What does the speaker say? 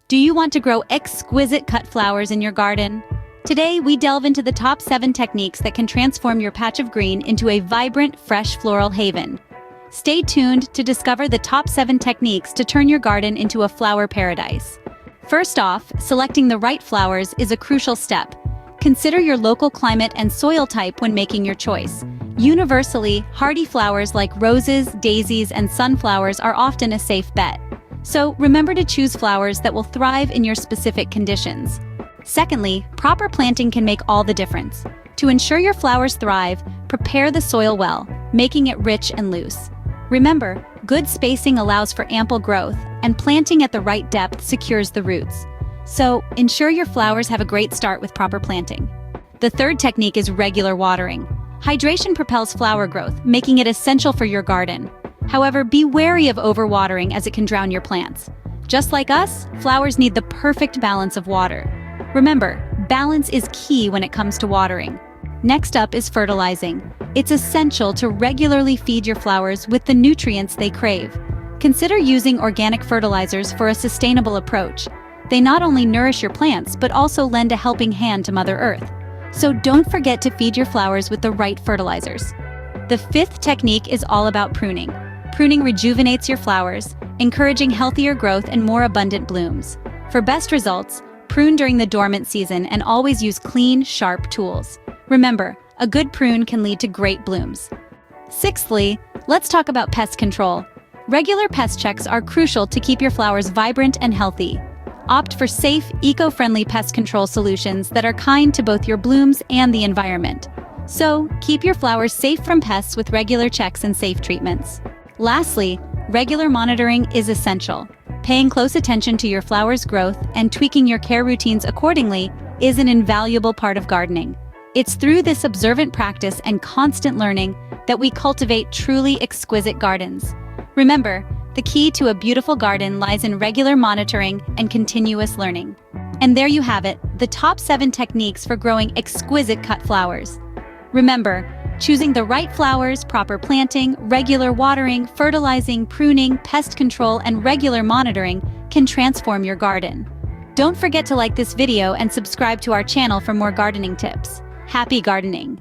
Do you want to grow exquisite cut flowers in your garden? Today, we delve into the top 7 techniques that can transform your patch of green into a vibrant, fresh floral haven. Stay tuned to discover the top 7 techniques to turn your garden into a flower paradise. First off, selecting the right flowers is a crucial step. Consider your local climate and soil type when making your choice. Universally, hardy flowers like roses, daisies, and sunflowers are often a safe bet. So remember to choose flowers that will thrive in your specific conditions. Secondly, proper planting can make all the difference. To ensure your flowers thrive, prepare the soil well, making it rich and loose. Remember, good spacing allows for ample growth, and planting at the right depth secures the roots. So, ensure your flowers have a great start with proper planting. The third technique is regular watering. Hydration propels flower growth, making it essential for your garden. However, be wary of overwatering as it can drown your plants. Just like us, flowers need the perfect balance of water. Remember, balance is key when it comes to watering. Next up is fertilizing. It's essential to regularly feed your flowers with the nutrients they crave. Consider using organic fertilizers for a sustainable approach. They not only nourish your plants, but also lend a helping hand to Mother Earth. So don't forget to feed your flowers with the right fertilizers. The fifth technique is all about pruning. Pruning rejuvenates your flowers, encouraging healthier growth and more abundant blooms. For best results, prune during the dormant season and always use clean, sharp tools. Remember, a good prune can lead to great blooms. Sixthly, let's talk about pest control. Regular pest checks are crucial to keep your flowers vibrant and healthy. Opt for safe, eco-friendly pest control solutions that are kind to both your blooms and the environment. So, keep your flowers safe from pests with regular checks and safe treatments. Lastly, regular monitoring is essential. Paying close attention to your flowers' growth and tweaking your care routines accordingly is an invaluable part of gardening. It's through this observant practice and constant learning that we cultivate truly exquisite gardens. Remember, the key to a beautiful garden lies in regular monitoring and continuous learning. And there you have it, the top 7 techniques for growing exquisite cut flowers. Remember, choosing the right flowers, proper planting, regular watering, fertilizing, pruning, pest control, and regular monitoring can transform your garden. Don't forget to like this video and subscribe to our channel for more gardening tips. Happy gardening!